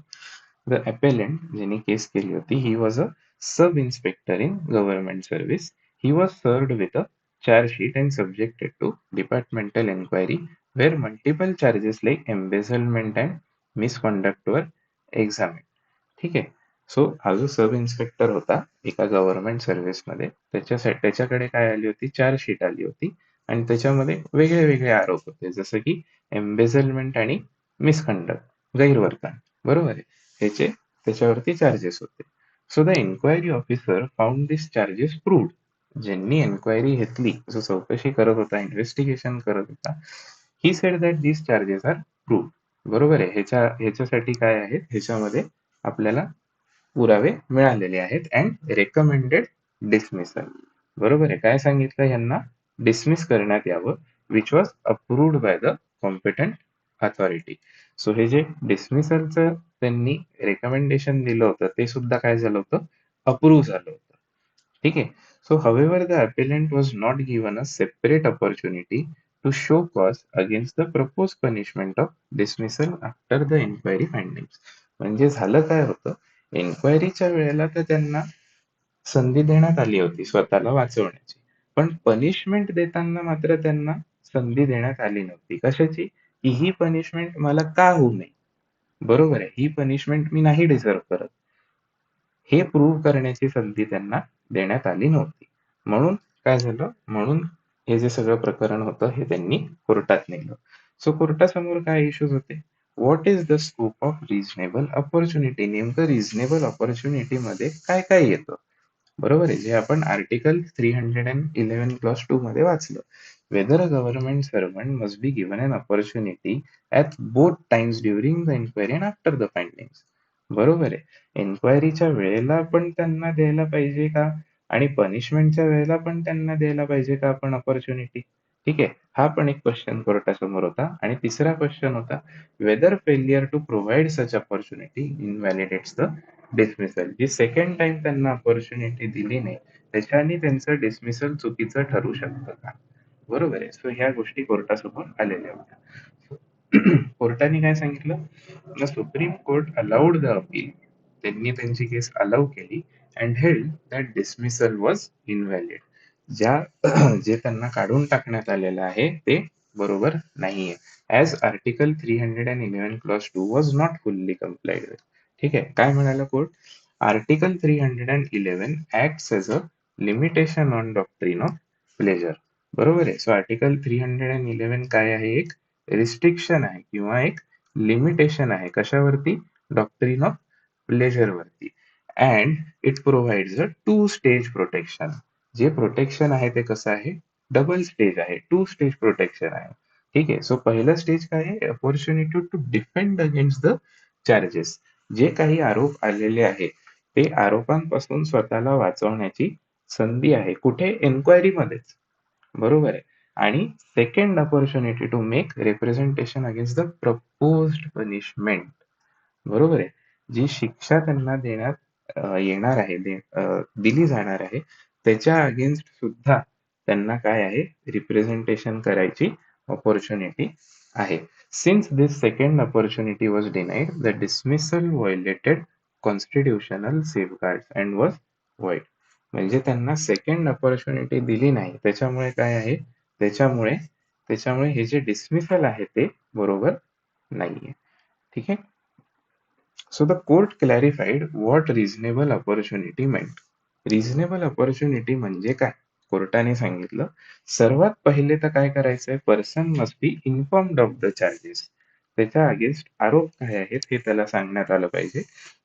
द अपेलेंट ज्यांनी केस केली होती, he was a sub inspector in government service. He was served with a chargesheet and subjected to departmental enquiry where multiple charges like embezzlement and misconduct were examine. ठीक आहे. So हा जो sub inspector होता एका government सर्व्हिसमध्ये, त्याच्याकडे काय आली होती, चार्जशीट आली होती आणि त्याच्यामध्ये वेगळे वेगळे आरोप होते, जसं की एम्बेझलमेंट आणि मिसकंडक्ट, गैरवर्तन. बरोबर आहे. ह्याचे त्याच्यावरती चार्जेस होते. So the enquiry officer found this charges proved. ज्यांनी एन्क्वायरी घेतली, जो चौकशी करत होता, इन्व्हेस्टिगेशन करत होता, he said that this charges are proved. बरोबर आहे. ह्याच्यासाठी काय आहे, ह्याच्यामध्ये आपल्याला पुरावे मिळालेले आहेत अँड रेकमेंडेड डिसमिसल. बरोबर आहे. काय सांगितलं, यांना डिसमिस करण्यात यावं, which was approved by the competent authority. So हे जे डिसमिसलचं त्यांनी रेकमेंडेशन दिलं होतं ते सुद्धा काय झालं होतं, अप्रूव्ह झालं होतं. ठीक आहे. So however the appellant was not given a separate opportunity to show cause against the propose punishment of dismissal after the inquiry findings. म्हणजे झालं काय होतं, एन्क्वायरीच्या वेळेला तर त्यांना संधी देण्यात आली होती स्वतःला वाचवण्याची, पण पनिशमेंट देताना मात्र त्यांना संधी देण्यात आली नव्हती. कशाची, की ही पनिशमेंट मला का होऊ नये. बरोबर आहे. ही पनिशमेंट मी नाही डिझर्व करत, हे प्रूव्ह करण्याची संधी त्यांना देण्यात आली नव्हती. म्हणून काय झालं, म्हणून हे जे सगळं प्रकरण होतं हे त्यांनी कोर्टात नेलं. सो कोर्टासमोर काय इश्यूज होते, what is the scope of reasonable opportunity, नेमकं रिझनेबल अपॉर्च्युनिटी मध्ये काय काय येतं. बरोबर आहे, जे आपण आर्टिकल 311 क्लॉज 2 मध्ये वाचलं. Whether a government servant must be given an opportunity at both times during the enquiry and after the findings. बरोबर आहे, एन्क्वायरीच्या वेळेला पण त्यांना द्यायला पाहिजे का, आणि पनिशमेंटच्या वेळेला पण त्यांना द्यायला पाहिजे का आपण अपॉर्च्युनिटी. ठीक आहे, हा पण एक क्वेश्चन कोर्टासमोर होता. आणि तिसरा क्वेश्चन होता, whether failure to provide such opportunity invalidates the dismissal. जी सेकंड टाइम त्यांना अपॉर्च्युनिटी दिली नाही, त्याच्याने त्यांचं डिसमिसल चुकीचं ठरू शकतं का. बरोबर आहे, सो ह्या गोष्टी कोर्टासमोर आलेल्या होत्या. कोर्टाने काय सांगितलं, the supreme court allowed the appeal, त्यांनी त्यांची केस अलाउ केली, and held that dismissal was invalid. ज्या जे त्यांना काढून टाकण्यात आलेलं आहे ते बरोबर नाहीये, as article 311 clause 2 was not fully complied with. ठीक आहे, काय म्हणाला court, article 311 acts as a limitation on doctrine of pleasure. बरोबर आहे, सो आर्टिकल 311 काय आहे, एक रिस्ट्रिक्शन आहे किंवा एक लिमिटेशन आहे, कशावरती, डॉक्ट्रिन ऑफ प्लेजर वरती. And it provides a two stage protection. जे प्रोटेक्शन आहे ते कसं आहे, डबल स्टेज आहे, टू स्टेज प्रोटेक्शन आहे. ठीक आहे, सो पहिलं स्टेज काय आहे, opportunity to defend against the charges. जे काही आरोप आलेले आहेत ते आरोपांपासून स्वतःला वाचवण्याची संधी आहे, कुठे, एन्क्वायरी मध्येच. बरोबर आहे. आणि second opportunity to make representation against the proposed punishment. बरोबर आहे, जी शिक्षा त्यांना देण्यात येणार आहे, दिली जाणार आहे, त्याच्या अगेन्स्ट सुद्धा त्यांना काय आहे, रिप्रेझेंटेशन करायची अपॉर्च्युनिटी आहे. Since this second opportunity was denied, the dismissal violated constitutional safeguards and was void. म्हणजे त्यांना सेकंड अपॉर्च्युनिटी दिली नाही, त्याच्यामुळे काय आहे, त्याच्यामुळे त्याच्यामुळे हे जे डिसमिसल आहे ते बरोबर नाहीये. ठीक आहे. So the court clarified what reasonable opportunity meant. Reasonable opportunity म्हणजे काय, कोर्टाने सांगितलं, सर्वात पहिले तर काय करायचंय, person must be informed of the charges. त्याच्या अगेन्स्ट आरोप काय आहेत हे त्याला सांगण्यात आलं पाहिजे.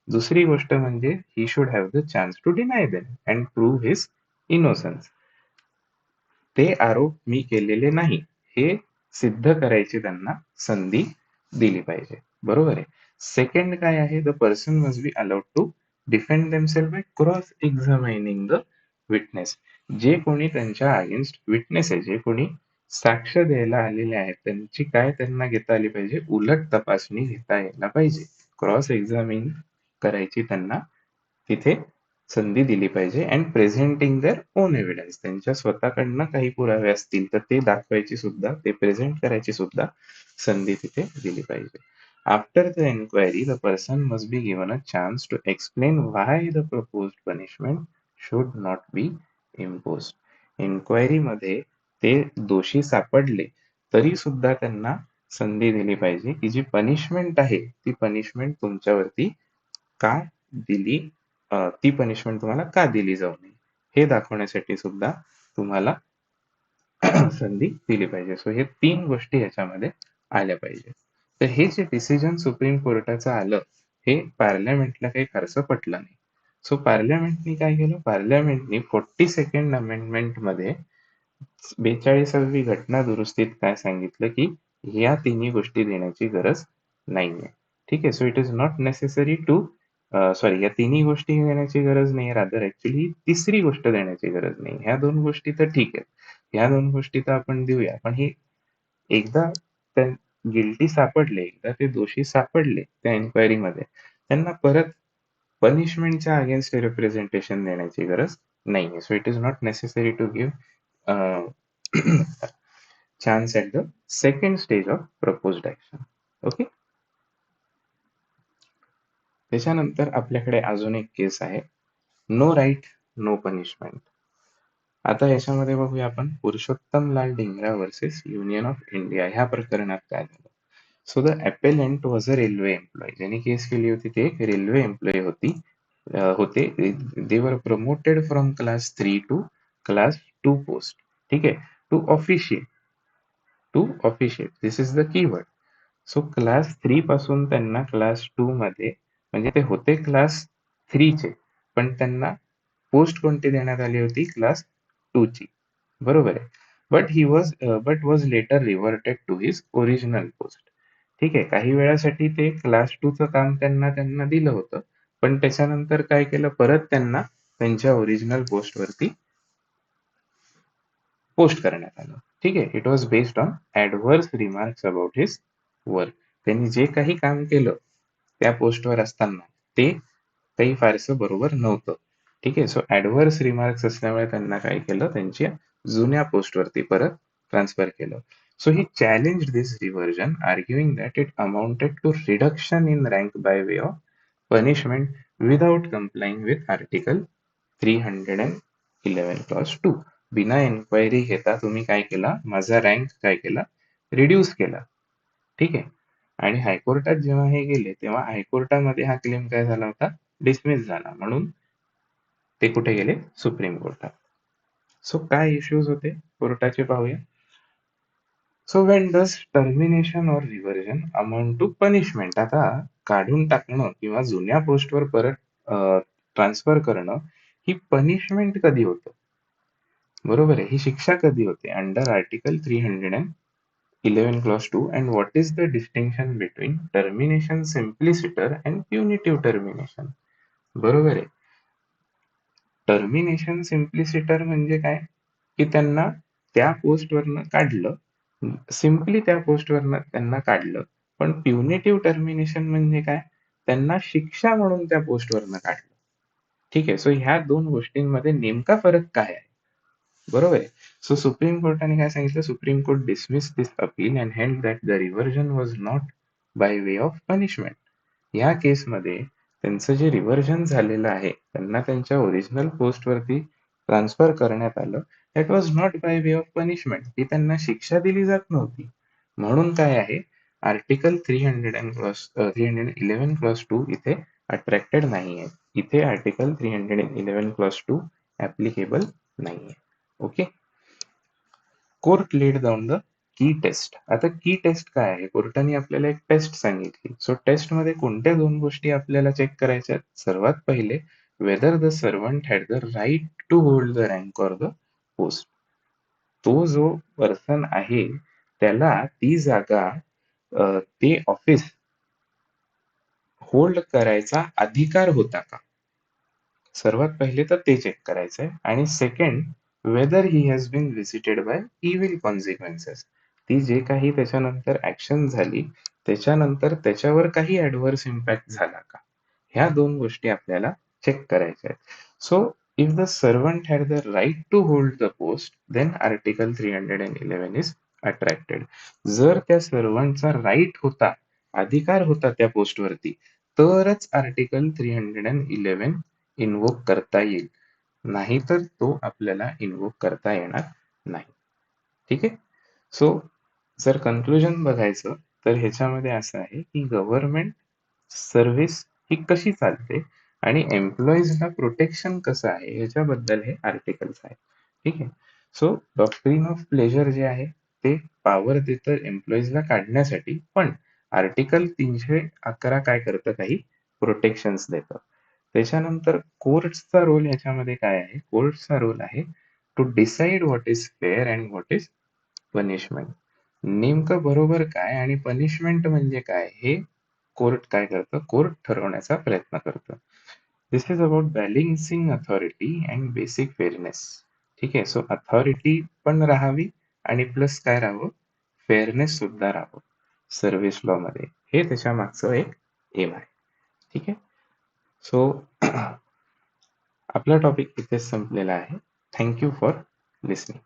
दुसरी गोष्ट म्हणजे he should have the chance to deny them and prove his innocence. ते आरोप मी केलेले नाही हे सिद्ध करायची त्यांना संधी दिली पाहिजे. बरोबर आहे. सेकंड काय आहे, the person must be allowed to defend themself by cross examining the witness. जे कोणी त्यांच्या अगेन्स्ट विटनेस आहे, जे कोणी साक्ष द्यायला आलेले आहेत, त्यांची काय त्यांना घेता आली पाहिजे, उलट तपासणी घेता यायला पाहिजे. क्रॉस एक्झामिन करायची त्यांना तिथे संधी दिली पाहिजे. And presenting their own evidence, त्यांच्या स्वतःकडनं काही पुरावे असतील तर ते दाखवायची सुद्धा, ते प्रेझेंट करायची सुद्धा संधी तिथे दिली पाहिजे. After the enquiry the person must be given a chance to explain why the proposed punishment should not be imposed. Enquiry मध्ये ते दोषी सापडले तरी सुद्धा त्यांना संधी दिली पाहिजे की जी पनिशमेंट आहे ती पनिशमेंट तुमच्यावरती का दिली, ती पनिशमेंट तुम्हाला का दिली जाऊ नये हे दाखवण्यासाठी सुद्धा तुम्हाला संधी दिली पाहिजे. सो हे तीन गोष्टी याच्यामध्ये आल्या पाहिजे. तर हे जे डिसिजन सुप्रीम कोर्टाचं आलं हे पार्लमेंटला काही फारसं पटलं नाही. सो पार्लमेंटनी काय केलं, पार्लमेंटनी 42nd अमेंडमेंट मध्ये 42वी घटना दुरुस्तीत काय सांगितलं की या तिन्ही गोष्टी देण्याची गरज नाहीये. ठीक आहे, so it is not necessary to, sorry, या तिन्ही गोष्टी देण्याची गरज नाही, रादर ऍक्च्युली तिसरी गोष्ट देण्याची गरज नाही. ह्या दोन गोष्टी तर ठीक आहेत, ह्या दोन गोष्टी तर आपण देऊया, पण ही एकदा गिल्टी सापडले, एकदा ते दोषी सापडले त्या एन्क्वायरी मध्ये, त्यांना परत पनिशमेंटच्या अगेन्स्ट रिप्रेझेंटेशन देण्याची गरज नाहीये. So it is not necessary to give chance at the second stage of proposed action. Okay. त्याच्यानंतर आपल्याकडे अजून एक केस आहे, नो राईट नो पनिशमेंट. आता याच्यामध्ये बघूया आपण Purushottam Lal Dingra versus union of India ह्या प्रकरणात काय झालं. So the appellant was a railway employ, ज्यांनी केस केली होती ते एक रेल्वे एम्प्लॉय होते. They were promoted from class 3 to class two post. ठीक आहे, to officiate this is the keyword. So class 3 पासून त्यांना क्लास 2 मध्ये, म्हणजे ते होते क्लास 3 चे, पण त्यांना पोस्ट कोणती देण्यात आली होती? क्लास 2 ची. बरोबर आहे. But was later reverted to his original post. ठीक आहे, काही वेळासाठी ते क्लास 2 चं काम त्यांना त्यांना दिलं होतं, पण त्याच्यानंतर काय केलं, परत त्यांना त्यांच्या ओरिजिनल पोस्ट वरती पोस्ट करण्यात आलं. ठीक आहे, it was based on adverse remarks about his work. त्यांनी जे काही काम केलं त्या पोस्टवर असताना ते काही फारसं बरोबर नव्हतं. ठीक आहे, सो ऍडव्हर्स रिमार्क्स असल्यामुळे त्यांना काय केलं, त्यांच्या जुन्या पोस्टवरती परत ट्रान्सफर केलं. So he challenge this reversion, arguing that it amounted to reduction in rank by way of punishment without complying with article 311 clause 2. बिना एन्क्वायरी घेता तुम्ही काय केला, माझा रँक काय केला, रिड्यूस केला. ठीक आहे, आणि हायकोर्टात जेव्हा हे गेले तेव्हा हायकोर्टामध्ये हा क्लेम काय झाला होता, डिसमिस झाला. म्हणून ते कुठे गेले, सुप्रीम कोर्टात. सो काय इश्यूज होते कोर्टाचे पाहूया. सो वेन डज टर्मिनेशन और रिव्हर्जन अमाउंट टू पनिशमेंट. आता काढून टाकणं किंवा जुन्या पोस्टवर परत ट्रान्सफर करणं ही पनिशमेंट कधी होतं? बरोबर आहे, ही शिक्षा कधी होते? Under article 311 clause 2. And what is the distinction between termination simpliciter and punitive termination? बरोबर आहे. टर्मिनेशन सिम्प्लिसिटर म्हणजे काय, की त्यांना त्या पोस्टवरनं काढलं, सिम्पली त्या पोस्टवरनं त्यांना काढलं. पण प्युनिटिव्ह टर्मिनेशन म्हणजे काय, त्यांना शिक्षा म्हणून त्या पोस्टवरनं काढलं. ठीक आहे, सो ह्या दोन गोष्टींमध्ये नेमका फरक काय आहे? बरोबर आहे. सो सुप्रीम कोर्टाने काय सांगितलं, supreme court dismiss this appeal and held that the reversion was not by way of punishment. या केसमध्ये त्यांचं जे रिव्हर्जन झालेलं आहे, त्यांना त्यांच्या ओरिजिनल पोस्टवरती ट्रान्सफर करण्यात आलं, that was not by way of punishment. ती त्यांना शिक्षा दिली जात नव्हती. म्हणून काय आहे, आर्टिकल 311 क्लॉज 2 इथे अट्रॅक्टेड नाही आहे. इथे आर्टिकल 311 क्लॉज 2 ऍप्लिकेबल नाही आहे. Okay, court laid down the key test. आता की टेस्ट काय आहे, कोर्टाने आपल्याला एक टेस्ट सांगितली. सो टेस्ट मध्ये कोणत्या दोन गोष्टी आपल्याला चेक करायच्या? सर्वात पहिले, whether the servant had the right to hold the rank or the post. तो जो पर्सन आहे त्याला ती जागा, ते ऑफिस होल्ड करायचा अधिकार होता का? सर्वात पहिले तर ते चेक करायचंय. आणि second, whether he has been visited by evil consequences. ती जे काही त्याच्यानंतर ऍक्शन झाली त्याच्यानंतर त्याच्यावर काही ऍडव्हर्स इम्पॅक्ट झाला का, ह्या दोन गोष्टी आपल्याला चेक करायच्या आहेत. So if the servant had the right to hold the post, then article 311 is attracted. जर त्या सर्वंटचा राईट होता, अधिकार होता त्या पोस्टवरती, तरच आर्टिकल 311 इन्व्होक करता येईल, नाहीतर तो आपल्याला इन्व्होक करता येणार नाही. ठीक आहे. सो जर कन्क्लुजन बघायचं तर ह्याच्यामध्ये असं आहे की गव्हर्नमेंट सर्व्हिस ही कशी चालते आणि एम्प्लॉईजला प्रोटेक्शन कसं आहे ह्याच्याबद्दल हे आर्टिकल्स आहे. ठीक आहे. सो डॉक्ट्रिन ऑफ प्लेजर जे आहे ते पॉवर देतं एम्प्लॉईजला काढण्यासाठी, पण आर्टिकल 311 काय करतं, काही प्रोटेक्शन्स देतं. त्याच्यानंतर कोर्ट्सचा रोल ह्याच्यामध्ये काय आहे, कोर्ट्सचा रोल आहे to decide what is fair and what is punishment. नेमकं बरोबर काय आणि पनिशमेंट म्हणजे काय हे कोर्ट काय करतं, कोर्ट ठरवण्याचा प्रयत्न करतं. This is about balancing authority and basic fairness. ठीक आहे, सो अथॉरिटी पण राहावी आणि प्लस काय राहावं, फेअरनेस सुद्धा राहावं सर्व्हिस लॉ मध्ये. हे त्याच्या मागचं एक एम आहे. ठीक आहे. सो आपला टॉपिक इथेच संपलेला आहे. Thank you for listening.